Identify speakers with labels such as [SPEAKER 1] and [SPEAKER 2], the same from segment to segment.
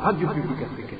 [SPEAKER 1] Radio Publique Africaine.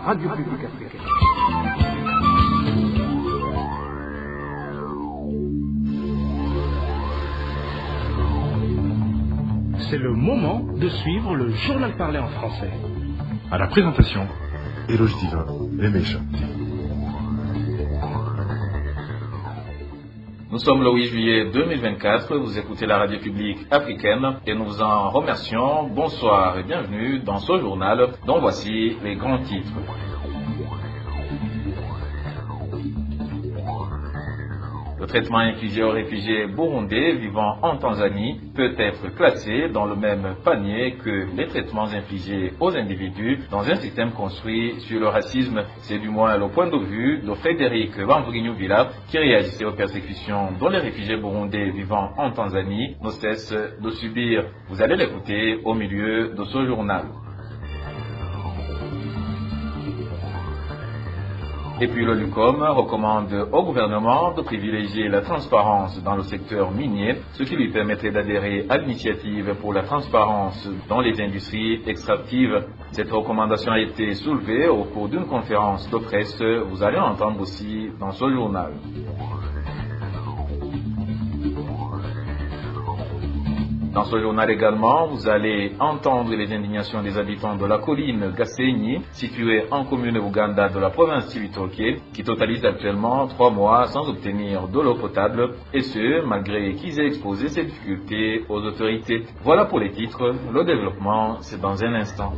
[SPEAKER 1] Radio Publique Africaine.
[SPEAKER 2] C'est le moment de suivre le journal parlé en français.
[SPEAKER 3] À la présentation, Eloge Diva, Lemesha.
[SPEAKER 4] Nous sommes le 8 juillet 2024, vous écoutez la radio publique africaine et nous vous en remercions. Bonsoir et bienvenue dans ce journal dont voici les grands titres. Le traitement infligé aux réfugiés burundais vivant en Tanzanie peut être classé dans le même panier que les traitements infligés aux individus dans un système construit sur le racisme. C'est du moins le point de vue de Frédéric Bamvuginyuvila qui réagissait aux persécutions dont les réfugiés burundais vivant en Tanzanie ne cessent de subir. Vous allez l'écouter au milieu de ce journal. Et puis le LUCOM recommande au gouvernement de privilégier la transparence dans le secteur minier, ce qui lui permettrait d'adhérer à l'initiative pour la transparence dans les industries extractives. Cette recommandation a été soulevée au cours d'une conférence de presse. Vous allez entendre aussi dans ce journal. Dans ce journal également, vous allez entendre les indignations des habitants de la colline Gasenyi, située en commune Ouganda de la province Cibitoke, qui totalise actuellement 3 mois sans obtenir de l'eau potable, et ce, malgré qu'ils aient exposé ces difficultés aux autorités. Voilà pour les titres, le développement, c'est dans un instant.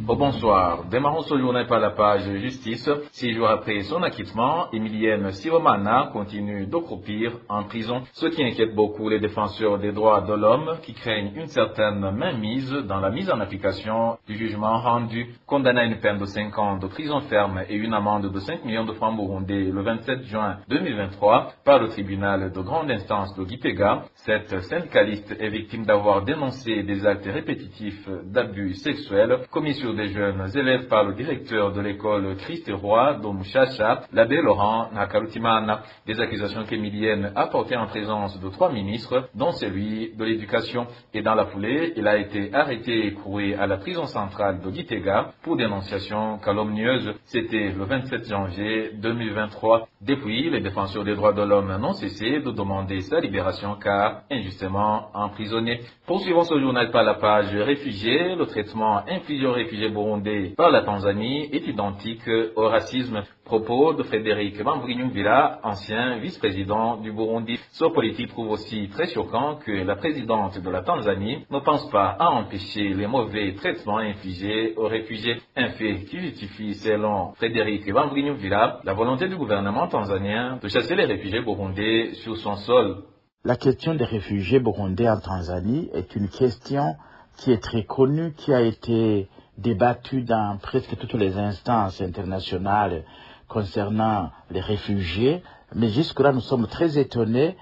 [SPEAKER 4] Bonsoir. Démarrons ce journal par la page justice. 6 jours après son acquittement, Emilienne Sibomana continue de croupir en prison, ce qui inquiète beaucoup les défenseurs des droits de l'homme qui craignent une certaine mainmise dans la mise en application du jugement rendu. Condamné à une peine de 5 ans de prison ferme et une amende de 5 millions de francs burundais le 27 juin 2023 par le tribunal de grande instance de Gitega, cette syndicaliste est victime d'avoir dénoncé des actes répétitifs d'abus sexuels commis sur des jeunes élèves par le directeur de l'école Christ Roi de Mushasha, l'abbé Laurent Nakarutimana. Des accusations qu'Emilienne a portées en présence de 3 ministres, dont celui de l'éducation. Et dans la foulée, il a été arrêté et écroué à la prison centrale de Gitega pour dénonciation calomnieuse. C'était le 27 janvier 2023. Depuis, les défenseurs des droits de l'homme n'ont cessé de demander sa libération car injustement emprisonné. Poursuivons ce journal par la page réfugiés. Le traitement infligé aux réfugiés burundais par la Tanzanie est identique au racisme. Propos de Frédéric Bamvuginyuvila, ancien vice-président du Burundi. Ce politique trouve aussi très choquant que la présidente de la Tanzanie ne pense pas à empêcher les mauvais traitements infligés aux réfugiés. Un fait qui justifie, selon Frédéric Bamvuginyuvila, la volonté du gouvernement tanzanien de chasser les réfugiés burundais sur son sol.
[SPEAKER 5] La question des réfugiés burundais en Tanzanie est une question qui est très connue, qui a été débattue dans presque toutes les instances internationales concernant les réfugiés. Mais jusque-là, nous sommes très étonnés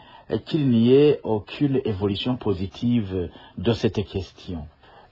[SPEAKER 5] qu'il n'y ait aucune évolution positive de cette question.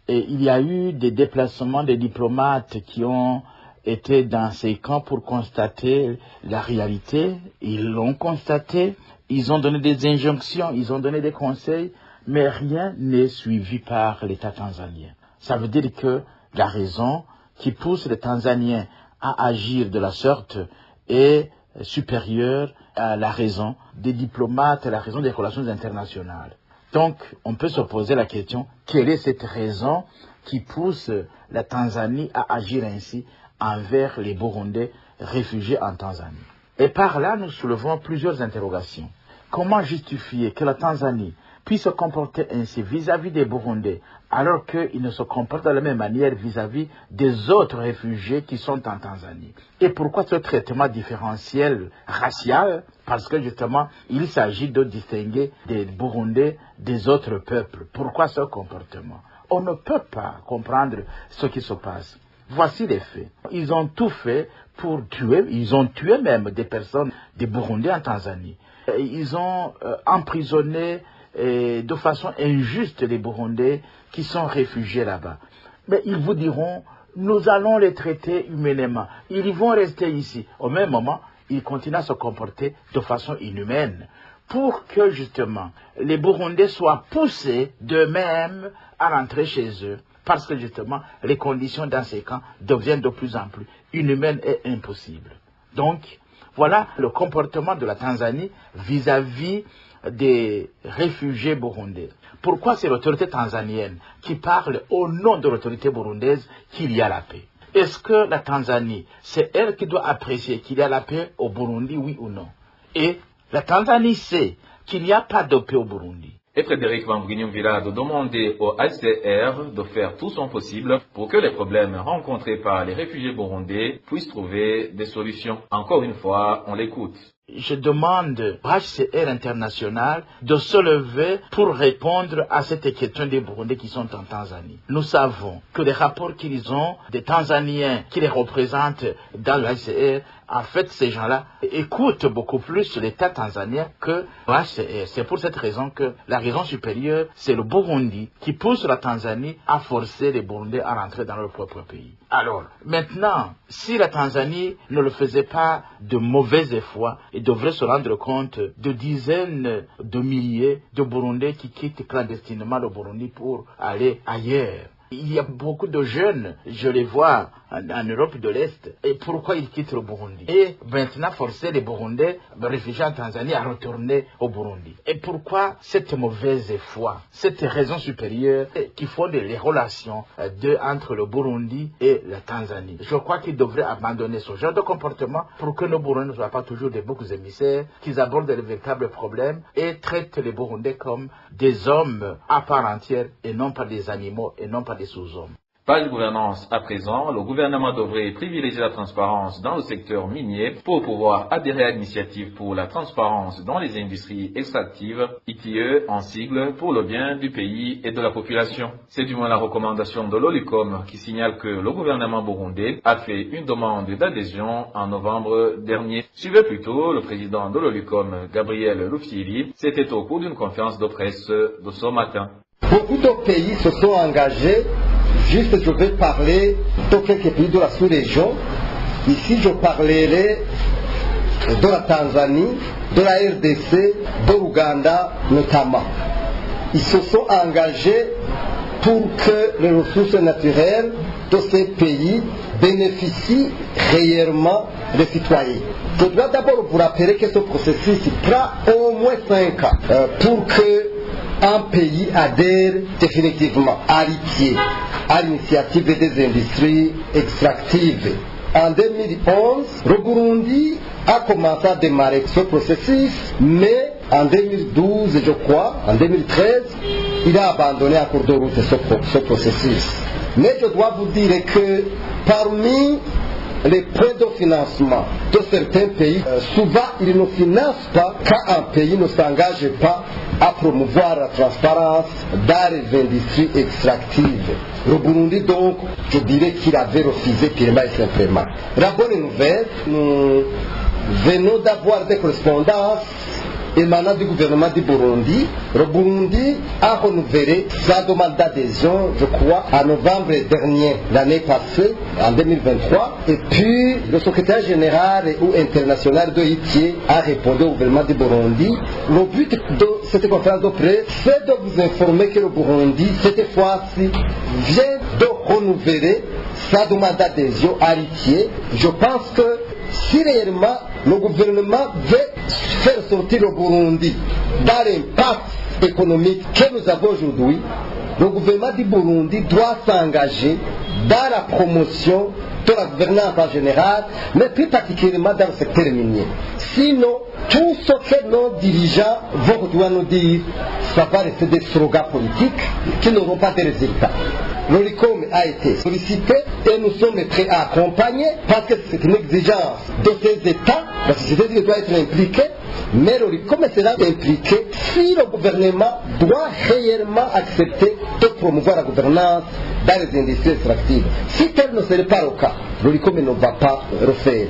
[SPEAKER 5] Et il y a eu des déplacements des diplomates qui ont été dans ces camps pour constater la réalité. Ils l'ont constaté, ils ont donné des injonctions, ils ont donné des conseils, mais rien n'est suivi par l'État tanzanien. Ça veut dire que la raison qui pousse les Tanzaniens à agir de la sorte est supérieure à la raison des diplomates, à la raison des relations internationales. Donc, on peut se poser la question, quelle est cette raison qui pousse la Tanzanie à agir ainsi envers les Burundais réfugiés en Tanzanie? Et par là, nous soulevons plusieurs interrogations. Comment justifier que la Tanzanie puisse se comporter ainsi vis-à-vis des Burundais, alors qu'ils ne se comportent de la même manière vis-à-vis des autres réfugiés qui sont en Tanzanie? Et pourquoi ce traitement différentiel racial? Parce que justement, il s'agit de distinguer des Burundais des autres peuples. Pourquoi ce comportement? On ne peut pas comprendre ce qui se passe. Voici les faits. Ils ont tout fait pour tuer, ils ont tué même des personnes, des Burundais en Tanzanie. Ils ont emprisonné de façon injuste les Burundais qui sont réfugiés là-bas. Mais ils vous diront, nous allons les traiter humainement. Ils vont rester ici. Au même moment, ils continuent à se comporter de façon inhumaine pour que justement les Burundais soient poussés d'eux-mêmes à rentrer chez eux parce que justement les conditions dans ces camps deviennent de plus en plus inhumaines et impossibles. Donc, voilà le comportement de la Tanzanie vis-à-vis des réfugiés burundais. Pourquoi c'est l'autorité tanzanienne qui parle au nom de l'autorité burundaise qu'il y a la paix? Est-ce que la Tanzanie, c'est elle qui doit apprécier qu'il y a la paix au Burundi, oui ou non? Et la Tanzanie sait qu'il n'y a pas de paix au Burundi.
[SPEAKER 4] Et Frédéric Vambrignon-Villa de demander au HCR de faire tout son possible pour que les problèmes rencontrés par les réfugiés burundais puissent trouver des solutions. Encore une fois, on l'écoute.
[SPEAKER 5] Je demande au HCR international de se lever pour répondre à cette question des Burundais qui sont en Tanzanie. Nous savons que les rapports qu'ils ont, des Tanzaniens qui les représentent dans le HCR, en fait, ces gens-là écoutent beaucoup plus l'État tanzanien que le HCR. C'est pour cette raison que la raison supérieure, c'est le Burundi qui pousse la Tanzanie à forcer les Burundais à rentrer dans leur propre pays. Alors, maintenant, si la Tanzanie ne le faisait pas de mauvaise foi, il devrait se rendre compte de dizaines de milliers de Burundais qui quittent clandestinement le Burundi pour aller ailleurs. Il y a beaucoup de jeunes, je les vois en Europe de l'Est. Et pourquoi ils quittent le Burundi? Et maintenant forcer les Burundais, réfugiés en Tanzanie, à retourner au Burundi. Et pourquoi cette mauvaise foi, cette raison supérieure qui fonde les relations entre le Burundi et la Tanzanie? Je crois qu'ils devraient abandonner ce genre de comportement pour que nos Burundais ne soient pas toujours des boucs émissaires, qu'ils abordent les véritables problèmes et traitent les Burundais comme des hommes à part entière et non pas des animaux et non pas des sous-hommes.
[SPEAKER 4] Pas de gouvernance à présent, le gouvernement devrait privilégier la transparence dans le secteur minier pour pouvoir adhérer à l'initiative pour la transparence dans les industries extractives, ITIE en sigle, pour le bien du pays et de la population. C'est du moins la recommandation de l'OLUCOM qui signale que le gouvernement burundais a fait une demande d'adhésion en novembre dernier. Suivait plutôt le président de l'OLUCOM, Gabriel Rufyiri, c'était au cours d'une conférence de presse de ce matin.
[SPEAKER 6] Beaucoup de pays se sont engagés. Juste, je vais parler de quelques pays de la sous-région. Ici, je parlerai de la Tanzanie, de la RDC, de l'Ouganda notamment. Ils se sont engagés pour que les ressources naturelles de ces pays bénéficient réellement des citoyens. Je dois d'abord vous rappeler que ce processus prend au moins 5 ans pour que un pays adhère définitivement à l'ITIE, à l'initiative des industries extractives. En 2011, le Burundi a commencé à démarrer ce processus, mais en 2012, je crois, en 2013, il a abandonné à cours de route ce processus. Mais je dois vous dire que parmi les points de financement de certains pays, souvent ils ne financent pas quand un pays ne s'engage pas à promouvoir la transparence dans les industries extractives. Le Burundi donc, je dirais qu'il avait refusé purement et simplement. La bonne nouvelle, nous venons d'avoir des correspondances émanant du gouvernement du Burundi. Le Burundi a renouvelé sa demande d'adhésion, je crois, en novembre dernier, l'année passée, en 2023. Et puis, le secrétaire général ou international de l'ITIE a répondu au gouvernement du Burundi. Le but de cette conférence de presse, c'est de vous informer que le Burundi, cette fois-ci, vient de renouveler sa demande d'adhésion à l'ITIE. Je pense que si réellement le gouvernement veut faire sortir le Burundi dans l'impasse économique que nous avons aujourd'hui, le gouvernement du Burundi doit s'engager dans la promotion de la gouvernance en général, mais plus particulièrement dans le secteur minier. Sinon, tout ce que nos dirigeants vont nous dire, ça va rester des slogans politiques qui n'auront pas de résultats. L'OLUCOM a été sollicité et nous sommes prêts à accompagner parce que c'est une exigence de ces États. La société civile doit être impliquée, mais l'OLUCOM sera impliqué si le gouvernement doit réellement accepter de promouvoir la gouvernance dans les industries extractives. Si tel ne serait pas le cas, l'OLUCOM ne va pas refaire.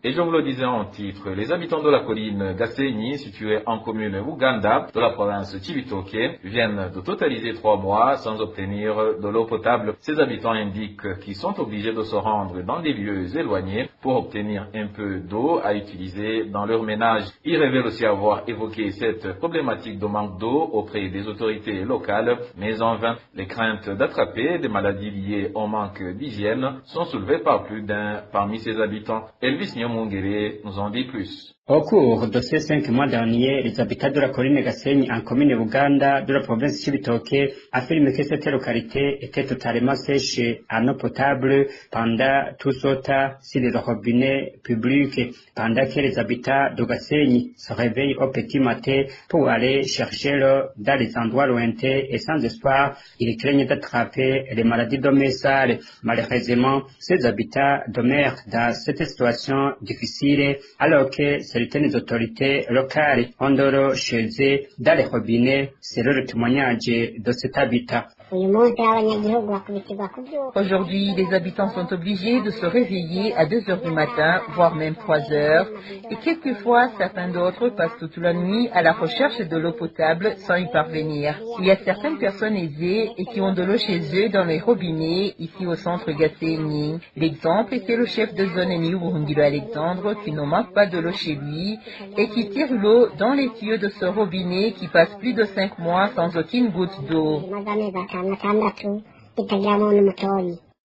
[SPEAKER 4] Et Et je vous le disais en titre, les habitants de la colline Gasenyi, située en commune Uganda, de la province Cibitoke, viennent de totaliser 3 mois sans obtenir de l'eau potable. Ces habitants indiquent qu'ils sont obligés de se rendre dans des lieux éloignés pour obtenir un peu d'eau à utiliser dans leur ménage. Ils révèlent aussi avoir évoqué cette problématique de manque d'eau auprès des autorités locales, mais en vain. Les craintes d'attraper des maladies liées au manque d'hygiène sont soulevées par plus d'un parmi ces habitants. Elvis Nyomungere nous en dit plus.
[SPEAKER 7] Au cours de ces 5 mois derniers, les habitants de la colline Gasenyi en commune Uganda de la province Cibitoke affirment que cette localité était totalement sèche en eau potable pendant tout ce temps sur les robinets publics, pendant que les habitants de Gasenyi se réveillent au petit matin pour aller chercher l'eau dans les endroits lointains et sans espoir, ils craignent d'attraper les maladies domesticales. Malheureusement, ces habitants demeurent dans cette situation difficile alors que certaines autorités locales ont de l'eau chez eux dans les robinets, selon le témoignage de cet habitat.
[SPEAKER 8] Aujourd'hui, les habitants sont obligés de se réveiller à 2 heures du matin, voire même 3 heures, et quelquefois certains d'autres passent toute la nuit à la recherche de l'eau potable sans y parvenir. Il y a certaines personnes aisées et qui ont de l'eau chez eux dans les robinets, ici au centre Gasenyi. L'exemple est le chef de zone Niubuhungiro Alexandre qui ne manque pas de l'eau chez lui et qui tire l'eau dans les tuyaux de ce robinet qui passe plus de 5 mois sans aucune goutte d'eau.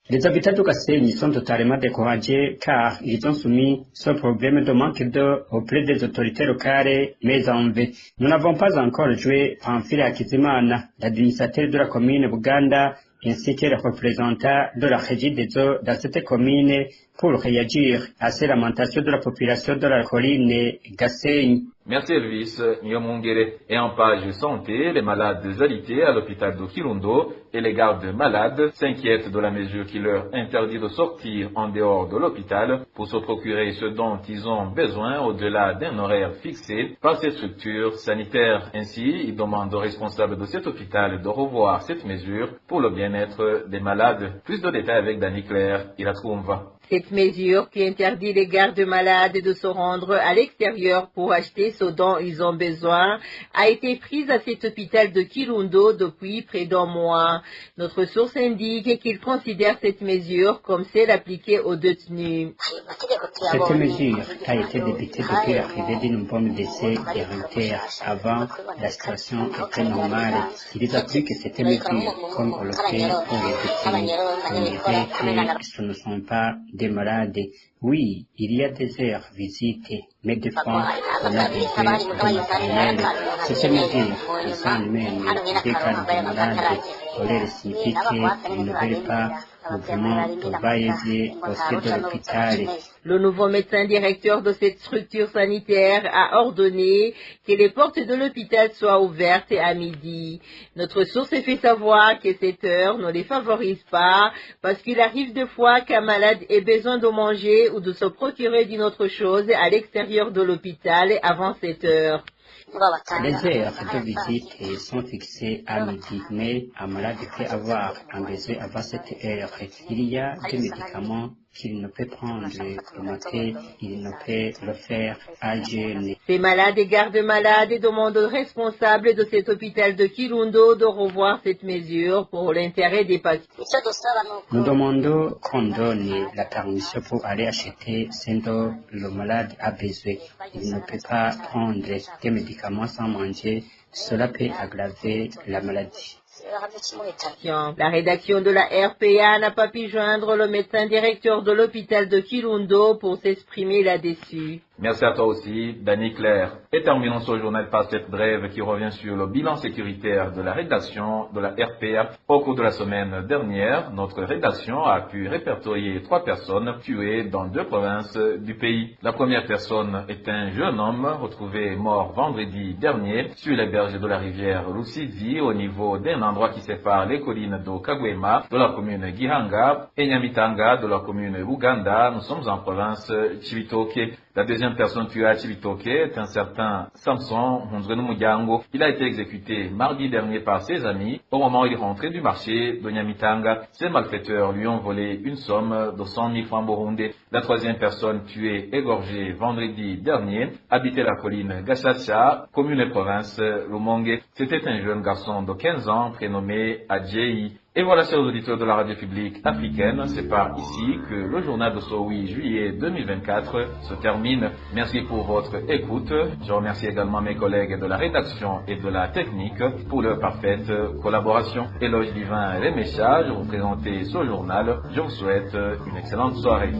[SPEAKER 7] Les habitants de Gasenyi sont totalement découragés car ils ont soumis ce problème de manque d'eau auprès des autorités locales, mais en vain. Nous n'avons pas encore joué Pamphile Hakizimana, l'administrateur de la commune Buganda, ainsi que le représentant de la régie des eaux dans cette commune pour réagir à ces lamentations de la population de la colline Gasenyi.
[SPEAKER 4] Merci Elvis Nyomungere. Et en page santé, les malades alités à l'hôpital de Kirundo et les gardes malades s'inquiètent de la mesure qui leur interdit de sortir en dehors de l'hôpital pour se procurer ce dont ils ont besoin au-delà d'un horaire fixé par ces structures sanitaires. Ainsi, ils demandent aux responsables de cet hôpital de revoir cette mesure pour le bien-être des malades. Plus de détails avec Dani Claire, il la trouve.
[SPEAKER 8] Cette mesure qui interdit les gardes malades de se rendre à l'extérieur pour acheter ce dont ils ont besoin a été prise à cet hôpital de Kirundo depuis près d'1 mois. Notre source indique qu'ils considèrent cette mesure comme celle appliquée aux détenus.
[SPEAKER 7] Cette mesure a été débutée depuis l'arrivée d'une bombe d'essai héréditaire. Avant, la situation était normale. Ils appliquent cette mesure comme on le fait pour les détenus. On dirait que ce ne sont pas des malades. Oui, il y a des heures visités, mais des fois, on a besoin de matériel. Cette mesure, ils emmènent des cas de malades. On leur signifie qu'ils ne veulent pas mouvement de va-et-vient au sein de l'hôpital.
[SPEAKER 8] Le nouveau médecin directeur de cette structure sanitaire a ordonné que les portes de l'hôpital soient ouvertes à midi. Notre source fait savoir que cette heure ne les favorise pas parce qu'il arrive des fois qu'un malade ait besoin de manger ou de se procurer d'une autre chose à l'extérieur de l'hôpital avant cette heure.
[SPEAKER 7] Les heures de visite sont fixées à midi, mais un malade peut avoir un besoin avant cette heure. Il y a des médicaments qu'il ne peut prendre le matin, il ne peut le faire à jeûne.
[SPEAKER 8] Ces malades et gardes malades demandent aux responsables de cet hôpital de Kirundo de revoir cette mesure pour l'intérêt des patients.
[SPEAKER 7] Nous demandons qu'on donne la permission pour aller acheter ce dont le malade a besoin. Il ne peut pas prendre des médicaments sans manger, cela peut aggraver la maladie.
[SPEAKER 8] La rédaction de la RPA n'a pas pu joindre le médecin directeur de l'hôpital de Kirundo pour s'exprimer là-dessus.
[SPEAKER 4] Merci à toi aussi, Dani Claire. Et terminons ce journal par cette brève qui revient sur le bilan sécuritaire de la rédaction de la RPA. Au cours de la semaine dernière, notre rédaction a pu répertorier 3 personnes tuées dans 2 provinces du pays. La première personne est un jeune homme retrouvé mort vendredi dernier sur les berges de la rivière Rusizi au niveau d'un endroit qui sépare les collines de Kagwema de la commune Gihanga et Nyamitanga de la commune Uganda. Nous sommes en province Cibitoke. La deuxième personne tuée à Chibitoke est un certain Samson Hunzwenumuryango. Il a été exécuté mardi dernier par ses amis au moment où il rentrait du marché de Nyamitanga. Ces malfaiteurs lui ont volé une somme de 100 000 francs burundais. La troisième personne tuée égorgée vendredi dernier habitait la colline Gachacha, commune et province Rumonge. C'était un jeune garçon de 15 ans prénommé Adjei. Et voilà, chers auditeurs de la radio publique africaine, c'est par ici que le journal de ce 8 juillet 2024 se termine. Merci pour votre écoute. Je remercie également mes collègues de la rédaction et de la technique pour leur parfaite collaboration. Éloge Divin Remécha, je vous présentais ce journal. Je vous souhaite une excellente soirée.